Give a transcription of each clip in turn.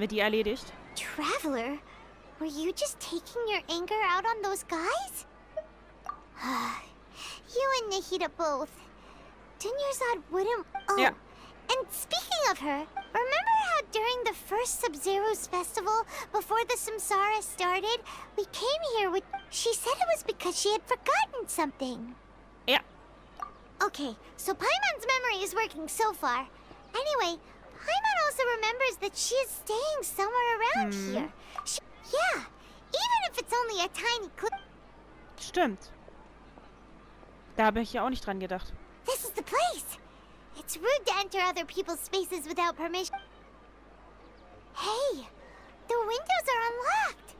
wir die erledigt. Traveler, were you just taking your anger out on those guys? You and Nihida both. Dunyarzad wouldn't... Oh, Ja. and speaking of her, remember how during the first Sub-Zero's festival, before the Samsara started, we came here with... She said it was because she had forgotten something. Ja. Okay, so Paimon's memory is working so far. Anyway, Paimon also remembers that she is staying somewhere around here. Yeah, even if it's only a tiny clip. Stimmt. Da habe ich ja auch nicht dran gedacht. This is the place. It's rude to enter other people's spaces without permission. Hey, the windows are unlocked.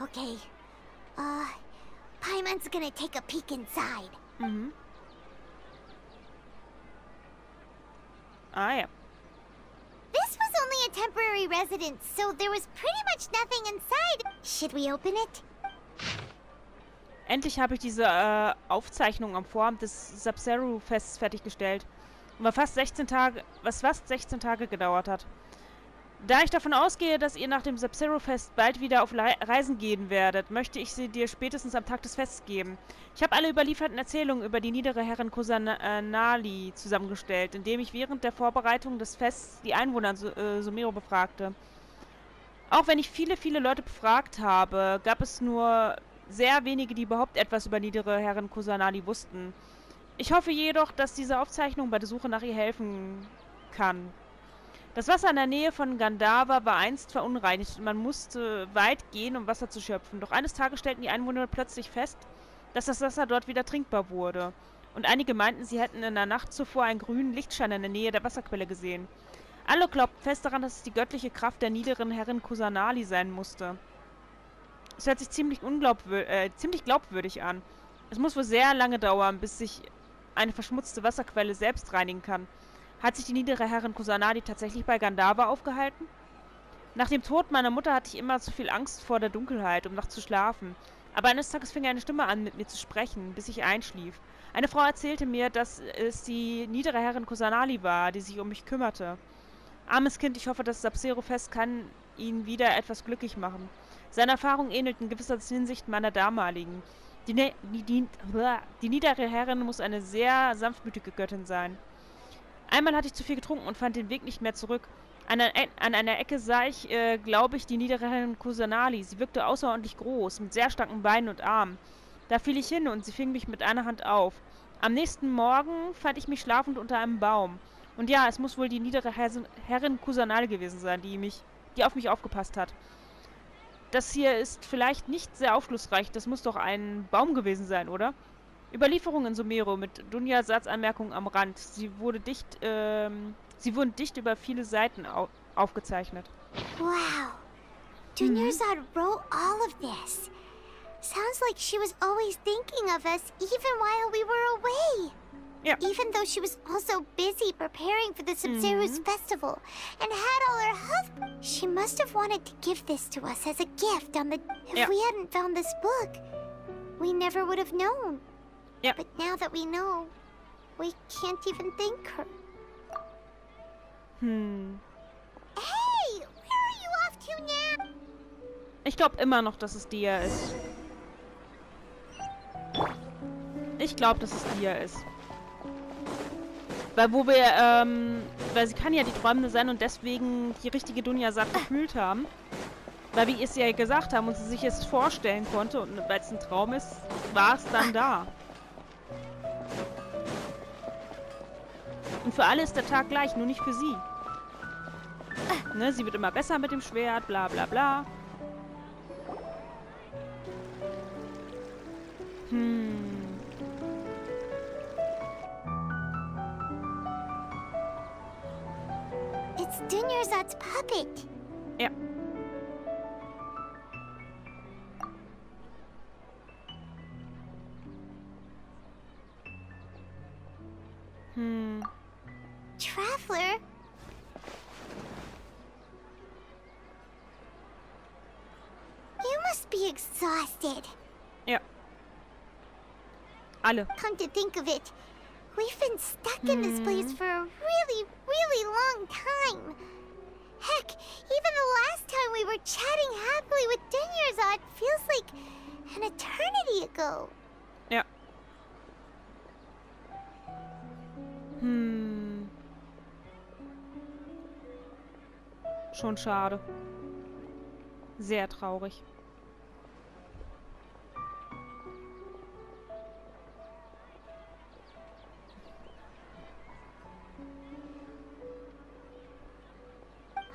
Okay, Paimon's gonna take a peek inside. Mhm. Ah ja. This was only a temporary residence, so there was pretty much nothing inside. Should we open it? Endlich habe ich diese Aufzeichnung am Vorabend des Sub-Zero-Fests fertiggestellt. Was fast 16 Tage gedauert hat. Da ich davon ausgehe, dass ihr nach dem Sub-Zero-Fest bald wieder auf Reisen gehen werdet, möchte ich sie dir spätestens am Tag des Fests geben. Ich habe alle überlieferten Erzählungen über die niedere Herrin Kusanali zusammengestellt, indem ich während der Vorbereitung des Fests die Einwohner Sumeru befragte. Auch wenn ich viele Leute befragt habe, gab es nur sehr wenige, die überhaupt etwas über niedere Herrin Kusanali wussten. Ich hoffe jedoch, dass diese Aufzeichnung bei der Suche nach ihr helfen kann. Das Wasser in der Nähe von Gandhara war einst verunreinigt und man musste weit gehen, um Wasser zu schöpfen. Doch eines Tages stellten die Einwohner plötzlich fest, dass das Wasser dort wieder trinkbar wurde. Und einige meinten, sie hätten in der Nacht zuvor einen grünen Lichtschein in der Nähe der Wasserquelle gesehen. Alle glaubten fest daran, dass es die göttliche Kraft der niederen Herrin Kusanali sein musste. Es hört sich ziemlich glaubwürdig an. Es muss wohl sehr lange dauern, bis sich eine verschmutzte Wasserquelle selbst reinigen kann. Hat sich die niedere Herrin Kusanali tatsächlich bei Gandhara aufgehalten? Nach dem Tod meiner Mutter hatte ich immer zu viel Angst vor der Dunkelheit, um nachts zu schlafen. Aber eines Tages fing eine Stimme an, mit mir zu sprechen, bis ich einschlief. Eine Frau erzählte mir, dass es die niedere Herrin Kusanali war, die sich um mich kümmerte. Armes Kind, ich hoffe, das Sub-Zero-Fest kann ihn wieder etwas glücklich machen. Seine Erfahrungen ähnelten in gewisser Hinsicht meiner damaligen. Die niedere Herrin muss eine sehr sanftmütige Göttin sein. Einmal hatte ich zu viel getrunken und fand den Weg nicht mehr zurück. An einer Ecke sah ich, glaube ich, die niedere Herrin Kusanali. Sie wirkte außerordentlich groß, mit sehr starken Beinen und Armen. Da fiel ich hin und sie fing mich mit einer Hand auf. Am nächsten Morgen fand ich mich schlafend unter einem Baum. Und ja, es muss wohl die niedere Herrin Kusanali gewesen sein, die auf mich aufgepasst hat. Das hier ist vielleicht nicht sehr aufschlussreich. Das muss doch ein Baum gewesen sein, oder? Überlieferung in Sumeru mit Dunyarzad-Anmerkungen am Rand. Sie wurden dicht über viele Seiten aufgezeichnet. Wow. Dunyarzad wrote all of this. Sounds like she was always thinking of us even while we were away. Ja. Even though she was also busy preparing for the Sub-Zero's festival and had all her health. She must have wanted to give this to us as a gift on the... If we hadn't found this book, we never would have known. Ja. But now that we know, we can't even thank her. Hey, where are you off to now? Ich glaube immer noch, dass es Dia ist. Ich glaube, dass es Dia ist. Weil sie kann ja die Träumende sein und deswegen die richtige Dunyarzad gefühlt haben. Weil wir es ja gesagt haben und sie sich es vorstellen konnte und weil es ein Traum ist, war es dann da. Und für alle ist der Tag gleich, nur nicht für sie. Ne, sie wird immer besser mit dem Schwert, bla bla bla. It's Dunyarzad's puppet. Ja. Traveler? You must be exhausted. Ja. Alle. Come to think of it, we've been stuck in this place for a really long time. Heck, even the last time we were chatting happily with Denyarzad feels like an eternity ago. Ja. Schon schade. Sehr traurig.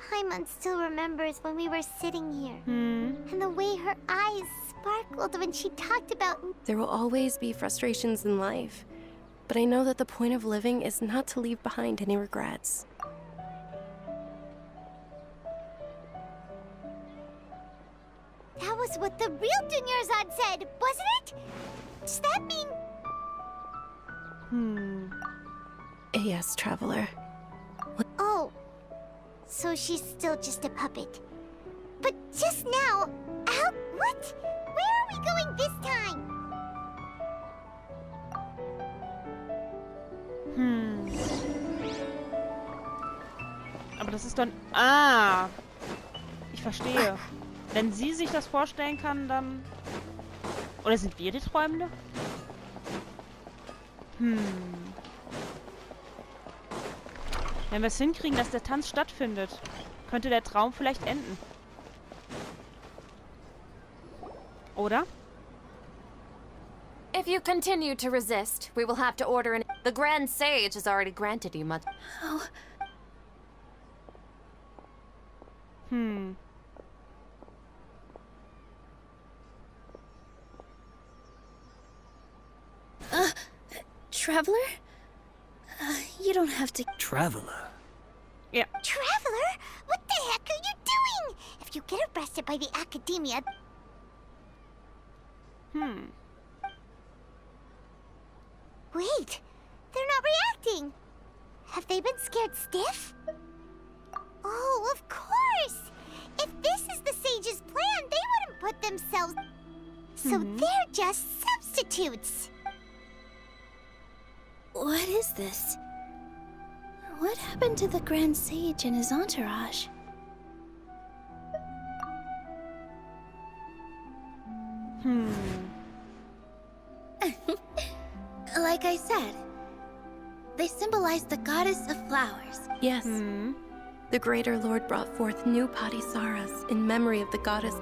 Paimon still remembers when we were sitting here. And the way her eyes sparkled when she talked about... There will always be frustrations in life, but I know that the point of living is not to leave behind any regrets. That was what the real Denyarzad said, wasn't it? Does that mean... Yes, Traveler. Oh, so she's still just a puppet. But just now, what? Where are we going this time? Aber das ist dann... Ah! Ich verstehe. Wenn sie sich das vorstellen kann, dann... Oder sind wir die Träumende? Wenn wir es hinkriegen, dass der Tanz stattfindet, könnte der Traum vielleicht enden. Oder? If you continue to resist, we will have to order an... The Grand Sage has already granted you much... Oh. Traveler? You don't have to... Traveler? Ja. Traveler? What the heck are you doing? If you get arrested by the Academia... Wait, they're not reacting. Have they been scared stiff? Oh, of course! If this is the Sage's plan, they wouldn't put themselves... So they're just substitutes. What is this? What happened to the Grand Sage and his entourage? Like I said, they symbolize the goddess of flowers. Yes. The Greater Lord brought forth new Padisaras in memory of the goddess.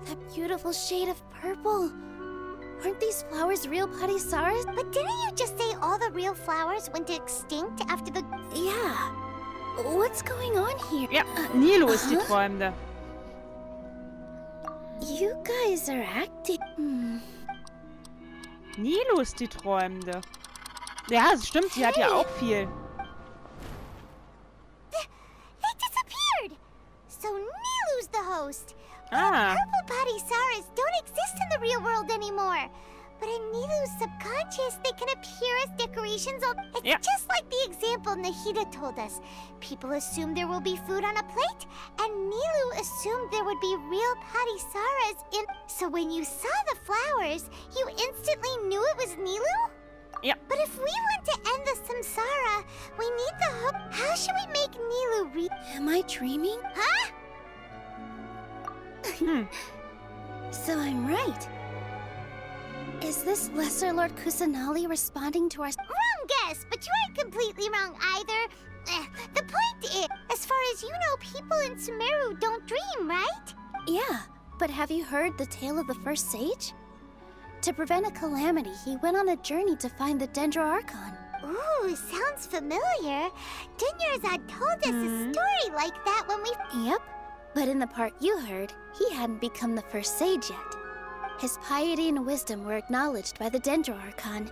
That beautiful shade of purple. Aren't these flowers real Padisaras? But didn't you just say all the real flowers went extinct after the... Yeah. What's going on here? Ja, Nilo ist die Träumende. You guys are acting... Nilo ist die Träumende. Ja, es stimmt, sie hat ja auch viel. They disappeared! So Nilu's the host. Ah. Purple Padisaras don't exist in the real world anymore. But in Nilu's subconscious, they can appear as decorations on... It's just like the example Nahida told us. People assume there will be food on a plate, and Nilu assumed there would be real Padisaras in... So when you saw the flowers, you instantly knew it was Nilu? Ja. But if we want to end the samsara, we need the hope. How should we make Nilu real? Am I dreaming? Huh? So I'm right. Is this Lesser Lord Kusanali responding to our... Wrong guess, but you aren't completely wrong either. The point is, as far as you know, people in Sumeru don't dream, right? Yeah, but have you heard the tale of the first sage? To prevent a calamity, he went on a journey to find the Dendro Archon. Ooh, sounds familiar. Denyarzad told us a story like that when we... Yep, but in the part you heard, he hadn't become the first sage yet. His piety and wisdom were acknowledged by the Dendro Archon.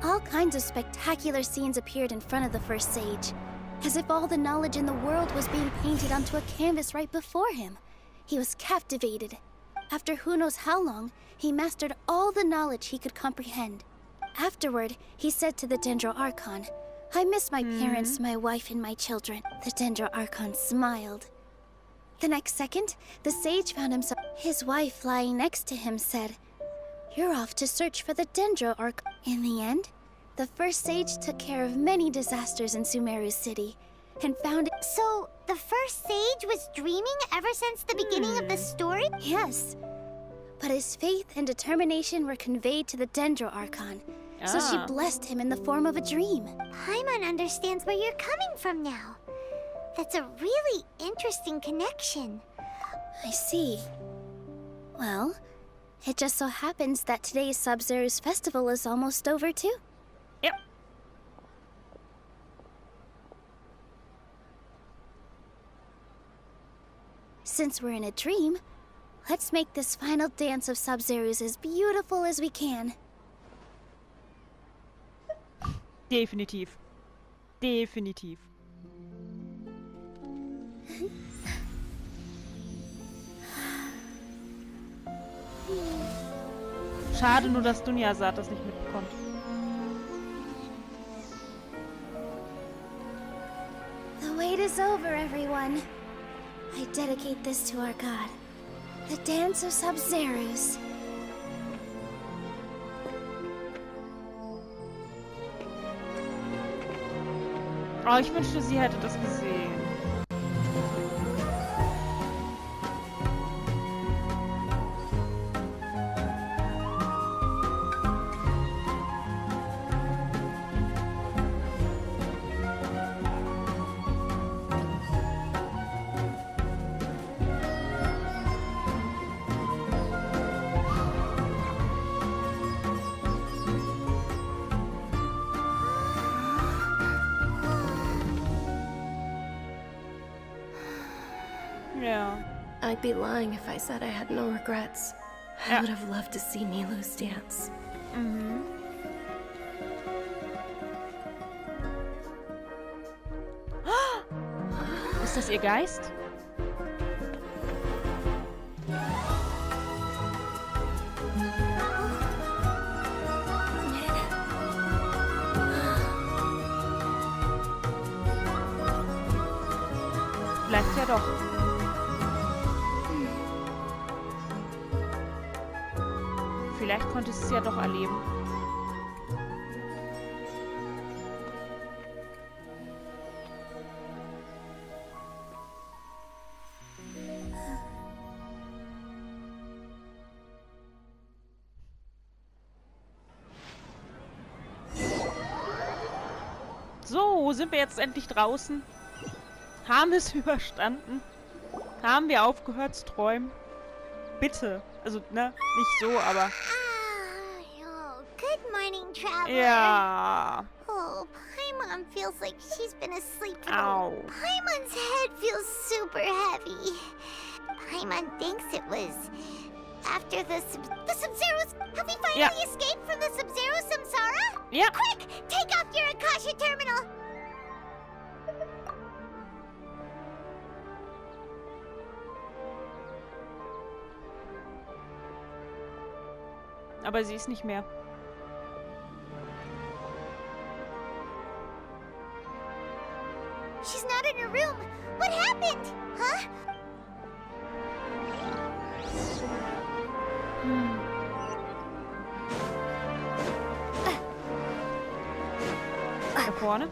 All kinds of spectacular scenes appeared in front of the first sage, as if all the knowledge in the world was being painted onto a canvas right before him. He was captivated. After who knows how long, he mastered all the knowledge he could comprehend. Afterward, he said to the Dendro Archon, "I miss my parents, my wife, and my children." The Dendro Archon smiled. The next second, the sage found himself. His wife lying next to him said, you're off to search for the Dendro Archon. In the end, the first sage took care of many disasters in Sumeru's city and found it. So, the first sage was dreaming ever since the beginning of the story? Yes. But his faith and determination were conveyed to the Dendro Archon, so she blessed him in the form of a dream. Paimon understands where you're coming from now. That's a really interesting connection. I see. Well, it just so happens that today's Sub-Zero's festival is almost over too. Yep. Since we're in a dream, let's make this final dance of Sub-Zero's as beautiful as we can. Definitiv. Definitiv. Schade nur, dass Dunyazad das nicht mitbekommt. The wait is over, everyone. I dedicate this to our god, the dance of Sub-Zero's. Oh, ich wünschte, sie hätte das gesehen. Ja. I'd be lying if I said I had no regrets. I would have loved to see Nilou's dance. Mhm. Ist das ihr Geist? Vielleicht ja doch. Vielleicht konnte sie es ja doch erleben. So, sind wir jetzt endlich draußen? Haben es überstanden? Haben wir aufgehört zu träumen? Bitte. Also, ne, nicht so, aber... Oh, good morning, traveler. Ja. Oh, Paimon feels like she's been asleep for Ow. Paimon's head feels super heavy. Paimon thinks it was after the Sub-Zero's... Have we finally escaped from the Sub-Zero Samsara? Ja. Quick, take off your Akasha terminal. Aber sie ist nicht mehr. She's not in her room. What happened? Huh? Da vorne.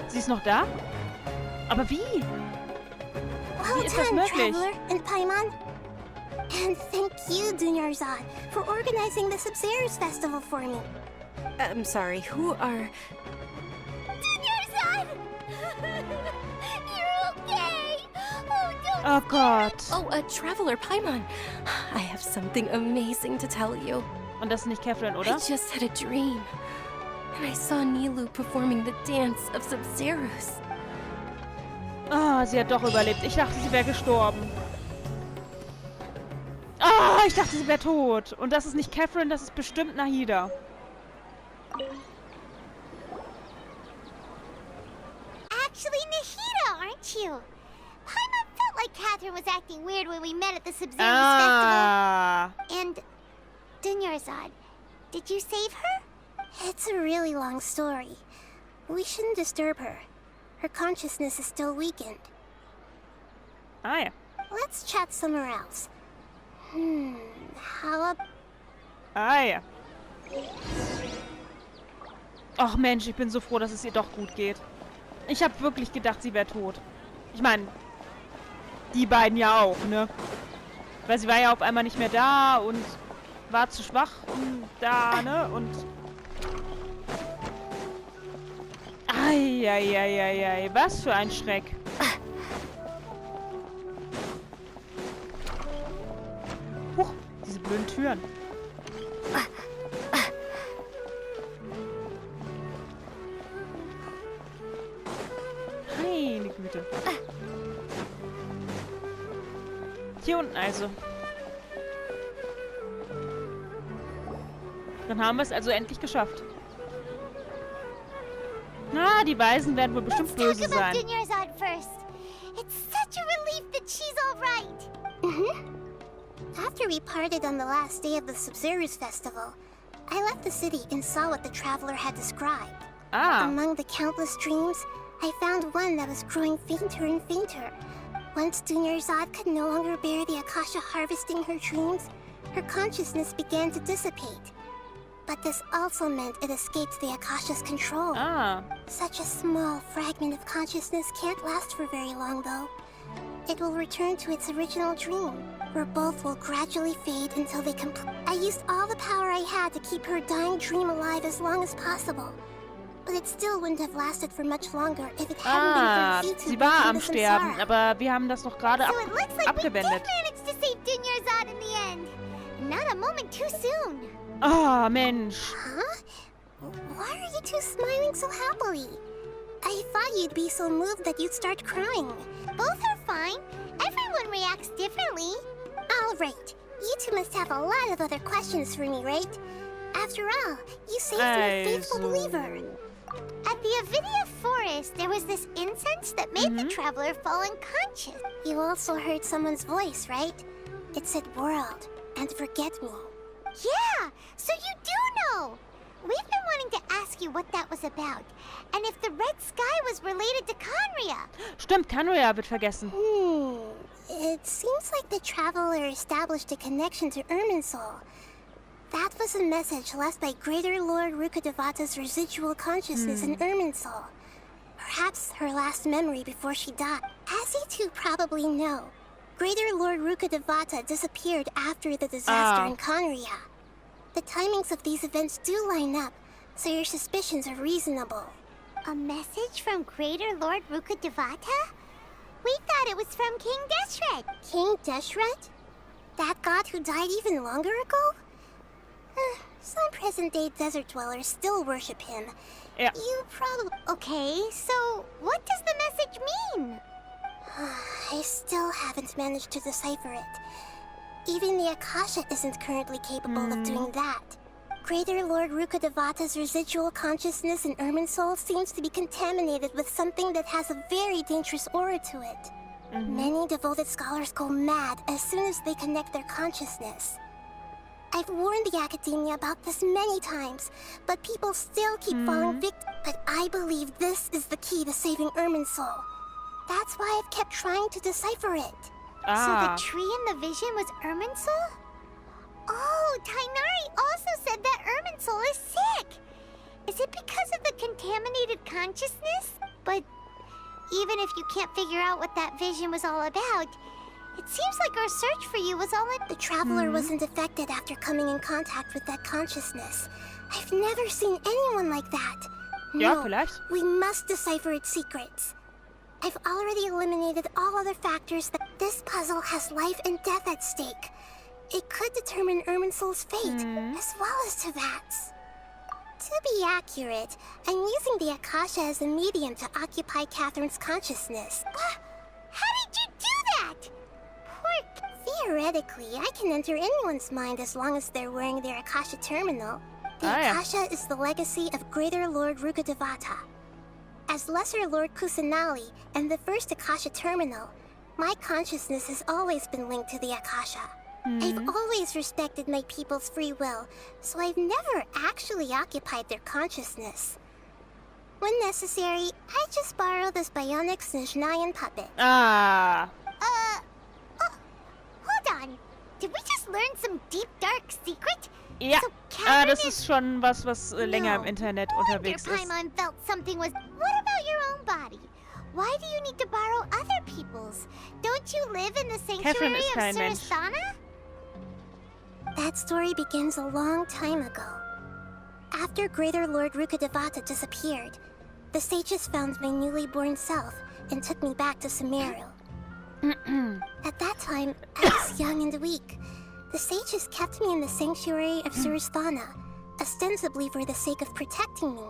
Sie ist noch da? Aber wie? Well ist das done, möglich? Traveler and Paimon. And thank you, Dunyarzad, for organizing the Sub-Zero's festival for me. I'm sorry, who are... Dunyarzad! You're okay! Oh, don't... Oh Gott. Oh, a traveler, Paimon. I have something amazing to tell you. Und das ist nicht Catherine, I oder? just had a dream. And I saw Nilou performing the dance of Sub-Zero's. Ah, sie hat doch überlebt. Ich dachte, sie wäre gestorben. Ah, ich dachte, sie wäre tot. Und das ist nicht Catherine, das ist bestimmt Nahida. Actually, Nahida, aren't you? Paimon felt like Catherine was acting weird when we met at the Sub-Zero's Ah. festival. And Dunyarzad, did you save her? It's a really long story. We shouldn't disturb her. Her consciousness is still weakened. Ah ja. Let's chat somewhere else. How about... Ah ja. Ach Mensch, ich bin so froh, dass es ihr doch gut geht. Ich habe wirklich gedacht, sie wäre tot. Ich meine, die beiden ja auch, ne? Weil sie war ja auf einmal nicht mehr da und war zu schwach, um da, ne? Und... Eieieiei, was für ein Schreck. Huch, diese blöden Türen. Meine Güte. Hier unten also. Dann haben wir es also endlich geschafft. Na, die Weisen werden wohl bestimmt böse sein. First. It's such a relief that she's all right. After we parted on the last day of the Sub-Zero's festival, I left the city and saw what the traveler had described. Ah. Among the countless dreams, I found one that was growing fainter and fainter. Once Dunyarzad could no longer bear the Akasha harvesting her dreams, her consciousness began to dissipate. But this also meant it escaped the Akasha's control. Ah. Such a small fragment of consciousness can't last for very long, though. It will return to its original dream, where both will gradually fade until they complete. I used all the power I had to keep her dying dream alive as long as possible. But it still wouldn't have lasted for much longer if it hadn't been for Zitu sie war and am the Sterben, Samsara. aber wir haben das noch gerade So it looks like abgewendet. we did manage to save Dunyarzad in the end. Not a moment too soon. Ah, Mensch. Huh? Why are you two smiling so happily? I thought you'd be so moved that you'd start crying. Both are fine. Everyone reacts differently. All right. You two must have a lot of other questions for me, right? After all, you saved me, a faithful believer. At the Avidia forest, there was this incense that made the traveler fall unconscious. You also heard someone's voice, right? It said world and forget me. Yeah, so you do know! We've been wanting to ask you what that was about, and if the red sky was related to Conria. Stimmt, Conria wird vergessen. It seems like the traveler established a connection to Irminsul. That was a message left by Greater Lord Rukkhadevata's residual consciousness in Irminsul. Perhaps her last memory before she died. As you two probably know, Greater Lord Rukkhadevata disappeared after the disaster in Conria. The timings of these events do line up, so your suspicions are reasonable. A message from Greater Lord Rukkhadevata? We thought it was from King Deshret. King Deshret? That god who died even longer ago? Some present-day desert dwellers still worship him. Yeah. You probably... Okay, so what does the message mean? I still haven't managed to decipher it. Even the Akasha isn't currently capable of doing that. Greater Lord Rukkhadevata's residual consciousness in Irminsul seems to be contaminated with something that has a very dangerous aura to it. Many devoted scholars go mad as soon as they connect their consciousness. I've warned the Academia about this many times, but people still keep falling victim. But I believe this is the key to saving Irminsul. That's why I've kept trying to decipher it. So the tree in the vision was Irminsul? Oh, Tainari also said that Irminsul is sick. Is it because of the contaminated consciousness? But even if you can't figure out what that vision was all about, it seems like our search for you was all in... The traveler wasn't affected after coming in contact with that consciousness. I've never seen anyone like that. Ja, No, vielleicht. we must decipher its secrets. I've already eliminated all other factors that this puzzle has life and death at stake. It could determine Irminsul's fate, as well as Teyvat's. To be accurate, I'm using the Akasha as a medium to occupy Catherine's consciousness. How did you do that? Theoretically, I can enter anyone's mind as long as they're wearing their Akasha terminal. The Akasha is the legacy of Greater Lord Rukkhadevata. As Lesser Lord Kusanali and the first Akasha terminal, my consciousness has always been linked to the Akasha. I've always respected my people's free will, so I've never actually occupied their consciousness. When necessary, I just borrow this bionic Snezhnayan puppet. Ah. Did we just learn some deep, dark secret? Ja, So Catherine das ist schon was länger im No Internet wonder unterwegs ist. Paimon felt something was... What about your own body? Why do you need to borrow other people's? Don't you live in the Catherine sanctuary ist of kein Mensch. Surasthana? That story begins a long time ago. After Greater Lord Rukkhadevata disappeared, the sages found my newly born self and took me back to Sumeru. At that time, I was young and weak. The sages kept me in the sanctuary of Surasthana, ostensibly for the sake of protecting me.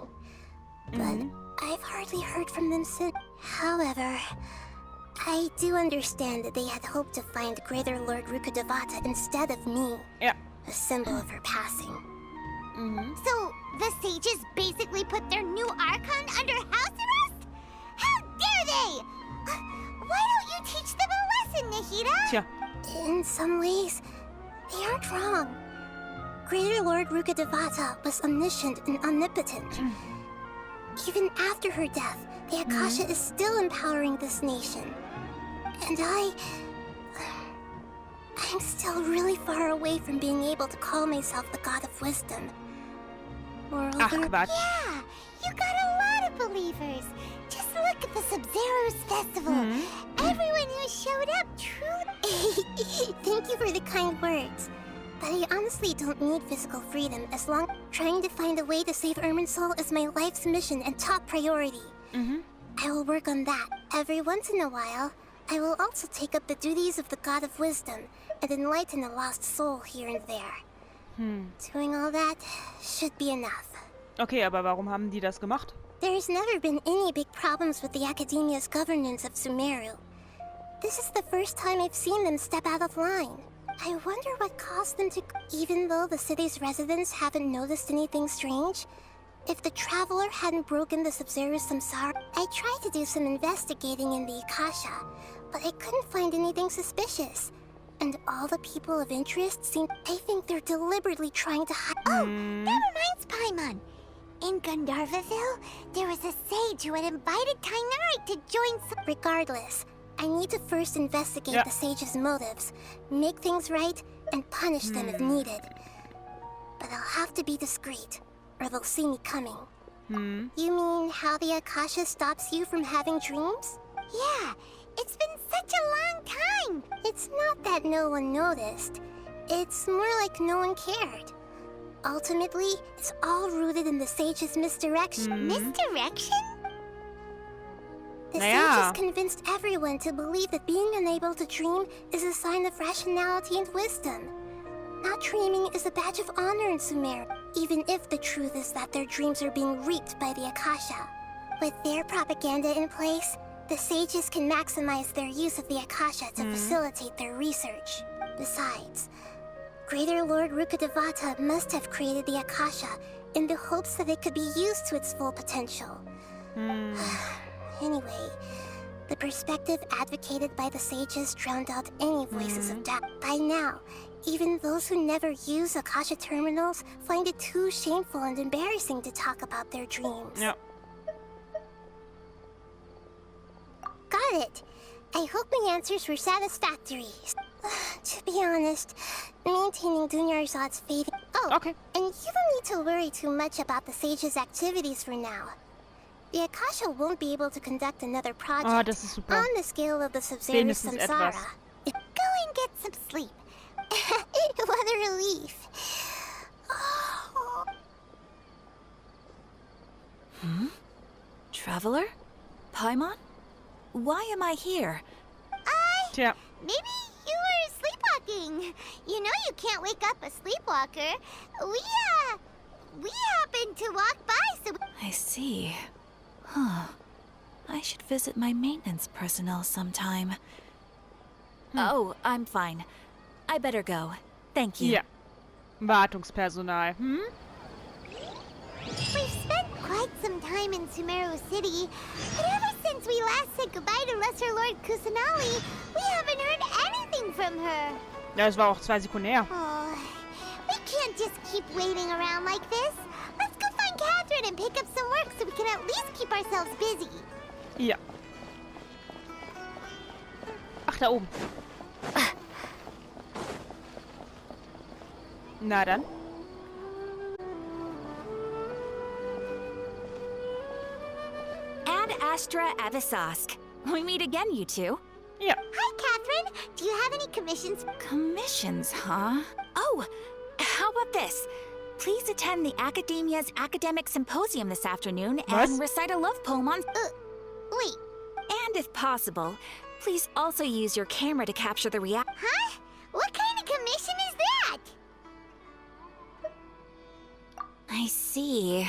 But I've hardly heard from them since. However, I do understand that they had hoped to find Greater Lord Rukkhadevata instead of me. Ja. A symbol of her passing. So, the sages basically put their new Archon under house arrest? How dare they! Why don't you teach them a lesson, Nahida? Tja. In some ways, they aren't wrong. Greater Lord Rukkhadevata was omniscient and omnipotent. Even after her death, the Akasha is still empowering this nation. And I'm still really far away from being able to call myself the God of Wisdom. Moreover, Ach, Quatsch. Yeah, you got a lot of believers. Just look at the Sub-Zero's festival. Everyone who showed up truly... thank you for the kind words. But I honestly don't need physical freedom as long trying to find a way to save Irminsul is my life's mission and top priority. I will work on that. Every once in a while, I will also take up the duties of the God of Wisdom and enlighten a lost soul here and there. Doing all that should be enough. Okay, aber warum haben die das gemacht? There's never been any big problems with the Academia's governance of Sumeru. This is the first time I've seen them step out of line. I wonder what caused them to... Even though the city's residents haven't noticed anything strange, if the Traveler hadn't broken the Sub-Zero's samsara... I tried to do some investigating in the Akasha, but I couldn't find anything suspicious. And all the people of interest seem... I think they're deliberately trying to hide... Oh, that reminds Paimon. In Gandharvaville, there was a sage who had invited Kynarite to join... Regardless, I need to first investigate the sage's motives, make things right, and punish them if needed. But I'll have to be discreet, or they'll see me coming. You mean how the Akasha stops you from having dreams? Yeah, it's been such a long time. It's not that no one noticed. It's more like no one cared. Ultimately, it's all rooted in the sage's misdirection. Misdirection? The sages convinced everyone to believe that being unable to dream is a sign of rationality and wisdom. Not dreaming is a badge of honor in Sumeru, even if the truth is that their dreams are being reaped by the Akasha. With their propaganda in place, the sages can maximize their use of the Akasha to facilitate their research. Besides, Greater Lord Rukkhadevata must have created the Akasha in the hopes that it could be used to its full potential. Anyway, the perspective advocated by the sages drowned out any voices of doubt. By now, even those who never use Akasha terminals find it too shameful and embarrassing to talk about their dreams. Ja. Got it. I hope my answers were satisfactory. To be honest, maintaining Dunyarzad's fate... Oh, Okay. and you don't need to worry too much about the sage's activities for now. The Akasha won't be able to conduct another project Oh, das ist super. on the scale of the Sub-Zero's Wenigstens samsara. etwas. Go and get some sleep. What a relief. Traveler? Paimon? Why am I here? Tja. Maybe you were sleepwalking. You know you can't wake up a sleepwalker. We happened to walk by, so... I see. Huh. I should visit my maintenance personnel sometime. Oh, I'm fine. I better go. Thank you. Ja. Wartungspersonal. We've spent quite some time in Sumeru City, but ever since we last said goodbye to Lesser Lord Kusanali, we haven't heard anything from her. Ja, es war auch 2 Sekunden her. Oh, we can't just keep waiting around like this. Let's go find Catherine and pick up some work so we can at least keep ourselves busy. Ja. Ach, da oben. Na dann. Ad Astra Avisask. We meet again, you two. Ja. Hi, Catherine. Do you have any commissions? Commissions, huh? Oh, how about this? Please attend the Academia's Academic Symposium this afternoon Was? and recite a love poem on... Wait, And if possible, please also use your camera to capture the reaction. huh? What kind of commission is that? I see.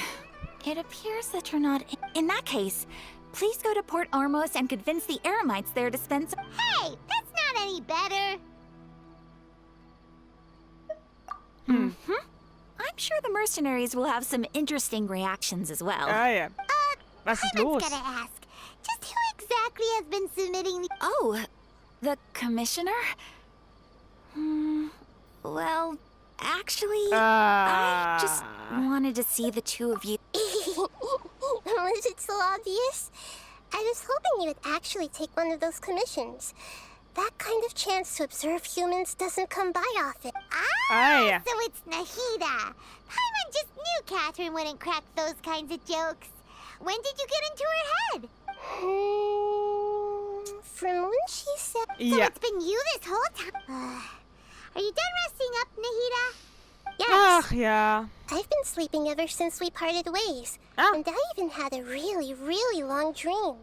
It appears that you're not... In that case, please go to Port Armos and convince the Eremites there to spend some... Hey, that's not any better. I'm sure the mercenaries will have some interesting reactions as well. Ah ja. Was ist los? Paimon's gotta ask. Just who exactly has been submitting the... Oh, the commissioner? Well, actually, I just wanted to see the two of you. Was it so obvious? I was hoping you would actually take one of those commissions. That kind of chance to observe humans doesn't come by often. Ah ja. So it's Nahida. Paimon just knew Catherine wouldn't crack those kinds of jokes. When did you get into her head? From when she said... So Yeah. it's been you this whole time? Are you done resting up, Nahida? Yes. Ach ja. I've been sleeping ever since we parted ways. Ah. And I even had a really, really long dream.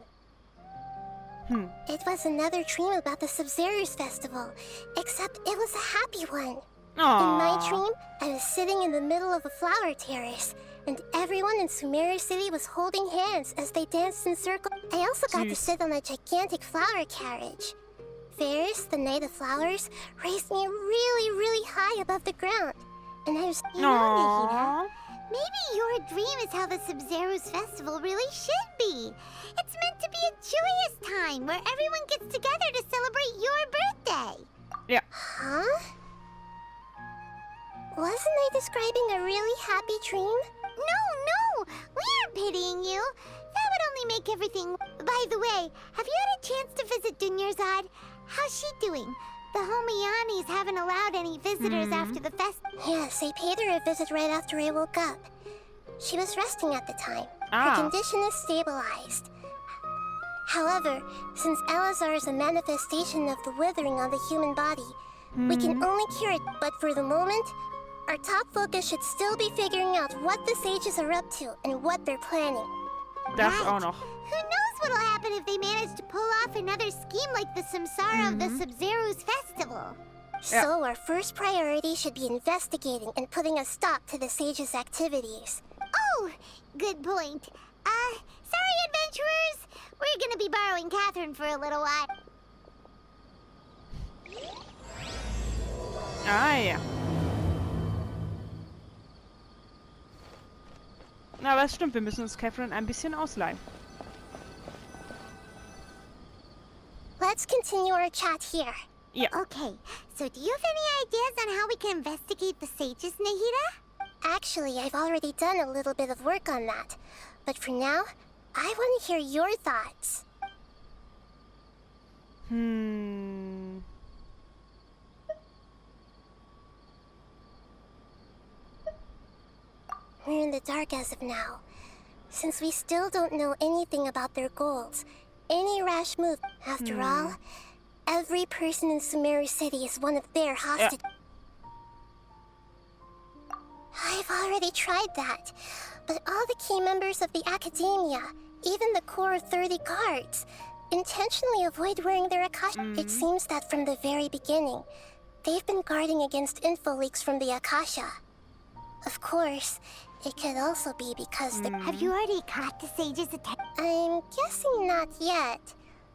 It was another dream about the Sub-Zero's festival, except it was a happy one. In my Aww. dream, I was sitting in the middle of a flower terrace, and everyone in Sumeru City was holding hands as they danced in circles. I also got to Süß. sit on a gigantic flower carriage. Ferris, the Knight of Flowers, raised me really, really high above the ground. And I was... You know, Nahida, Aww. maybe your dream is how the Sub-Zero's festival really should be. It's meant to be a joyous time where everyone gets together to celebrate your birthday. Ja. Huh? Wasn't I describing a really happy dream? No, we aren't pitying you. That would only make everything... By the way, have you had a chance to visit Dunyarzad? How's she doing? The Homianis haven't allowed any visitors after the fest. Yes, I paid her a visit right after I woke up. She was resting at the time. Her condition is stabilized. However, since Elazar is a manifestation of the withering on the human body, we can only cure it. But for the moment, our top focus should still be figuring out what the sages are up to and what they're planning. Das auch noch. Who knows what'll happen if they manage to pull off another scheme like the Samsara of the Sub-Zero's festival? So our first priority should be investigating and putting a stop to the sages' activities. Oh, good point. Sorry, adventurers. We're gonna be borrowing Catherine for a little while. Ah ja. Na, aber es stimmt, wir müssen uns Catherine ein bisschen ausleihen. Let's continue our chat here. Ja. Okay, so do you have any ideas on how we can investigate the sages, Nahida? Actually, I've already done a little bit of work on that. But for now, I want to hear your thoughts. We're in the dark as of now. Since we still don't know anything about their goals, any rash move... After all, every person in Sumeru City is one of their hostages. I've already tried that, but all the key members of the Academia, even the core 30 guards, intentionally avoid wearing their Akasha. It seems that from the very beginning, they've been guarding against info leaks from the Akasha. Of course, it could also be because the... Have you already caught the sage's attention? I'm guessing not yet,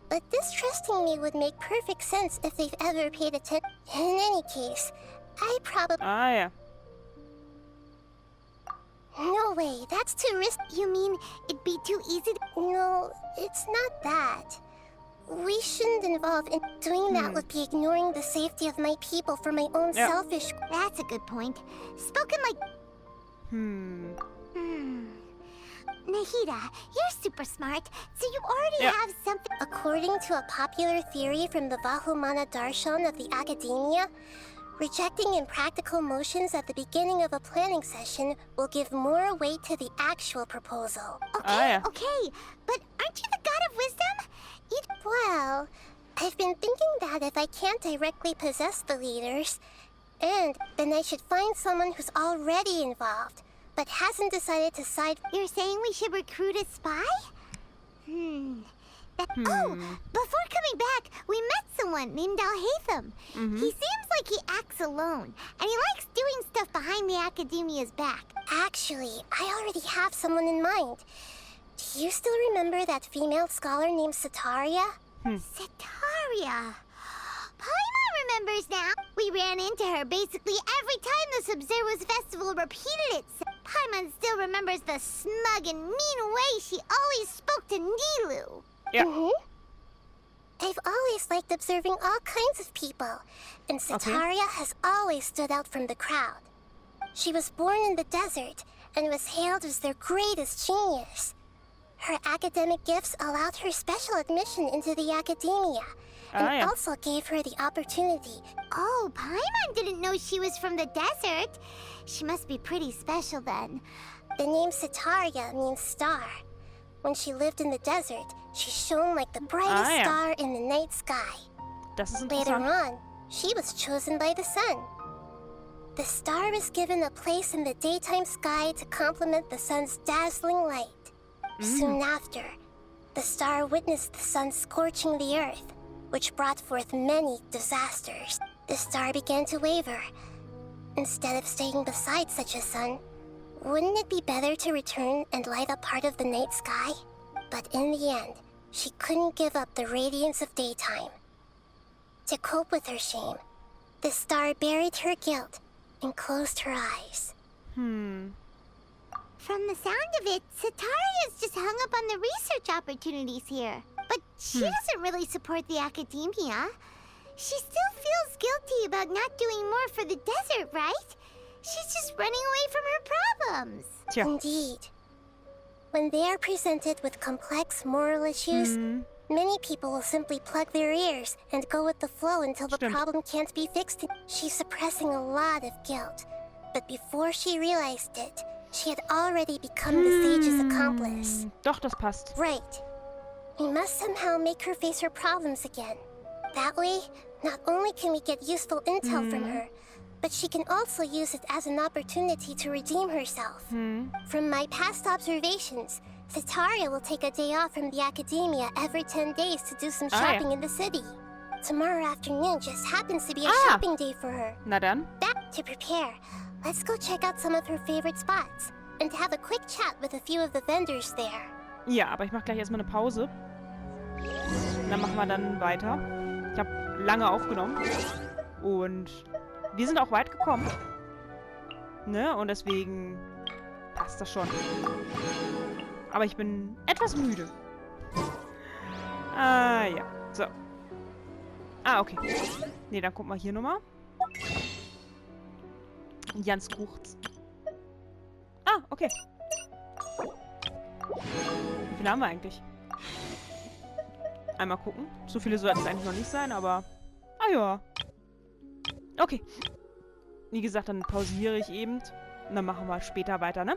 but this trusting me would make perfect sense if they've ever paid attention. In any case, I probably... Ah ja. No way, that's too risky. You mean it'd be too easy to... No, it's not that. We shouldn't involve in... Doing that would be ignoring the safety of my people for my own selfish... That's a good point. Spoken like... Nahida, you're super smart, so you already have something... According to a popular theory from the Vahumana Darshan of the Academia, Rejecting impractical motions at the beginning of a planning session will give more weight to the actual proposal. Okay, okay, but aren't you the god of wisdom? Well, I've been thinking that if I can't directly possess the leaders, and then I should find someone who's already involved, but hasn't decided to side. You're saying we should recruit a spy? Oh, before coming back, we met someone named Alhaitham. He seems like he acts alone, and he likes doing stuff behind the academia's back. Actually, I already have someone in mind. Do you still remember that female scholar named Setaria? Setaria. Paimon remembers now. We ran into her basically every time the Sub-Zero's festival repeated itself. Paimon still remembers the smug and mean way she always spoke to Nilu. Yeah. I've always liked observing all kinds of people, and Setaria has always stood out from the crowd. She was born in the desert and was hailed as their greatest genius. Her academic gifts allowed her special admission into the academia, and also gave her the opportunity. Oh, Paimon didn't know she was from the desert. She must be pretty special then. The name Setaria means star. When she lived in the desert, she shone like the brightest star in the night sky. Later on, she was chosen by the sun. The star was given a place in the daytime sky to complement the sun's dazzling light. Soon after, the star witnessed the sun scorching the earth, which brought forth many disasters. The star began to waver. Instead of staying beside such a sun, wouldn't it be better to return and light up part of the night sky? But in the end, she couldn't give up the radiance of daytime. To cope with her shame, the star buried her guilt and closed her eyes. From the sound of it, Setaria's just hung up on the research opportunities here. But she doesn't really support the academia. She still feels guilty about not doing more for the desert, right? She's just running away from her problems. Indeed. When they are presented with complex moral issues, many people will simply plug their ears and go with the flow until the problem can't be fixed. She's suppressing a lot of guilt. But before she realized it, she had already become the sage's accomplice. Doch, das passt. Right. We must somehow make her face her problems again. That way, not only can we get useful intel from her, but she can also use it as an opportunity to redeem herself. From my past observations, Setaria will take a day off from the academia every 10 days to do some shopping in the city. Tomorrow afternoon just happens to be a shopping day for her. Na dann. Back to prepare. Let's go check out some of her favorite spots and have a quick chat with a few of the vendors there. Ja, aber ich mache gleich erstmal eine Pause. Dann machen wir dann weiter. Ich habe lange aufgenommen. Und wir sind auch weit gekommen. Ne? Und deswegen passt das schon. Aber ich bin etwas müde. Ja. So. Okay. Ne, dann gucken wir hier nochmal. Ganz kurz. Okay. Wie viele haben wir eigentlich? Einmal gucken. So viele sollten es eigentlich noch nicht sein, aber... ja. Okay. Wie gesagt, dann pausiere ich eben. Und dann machen wir später weiter, ne?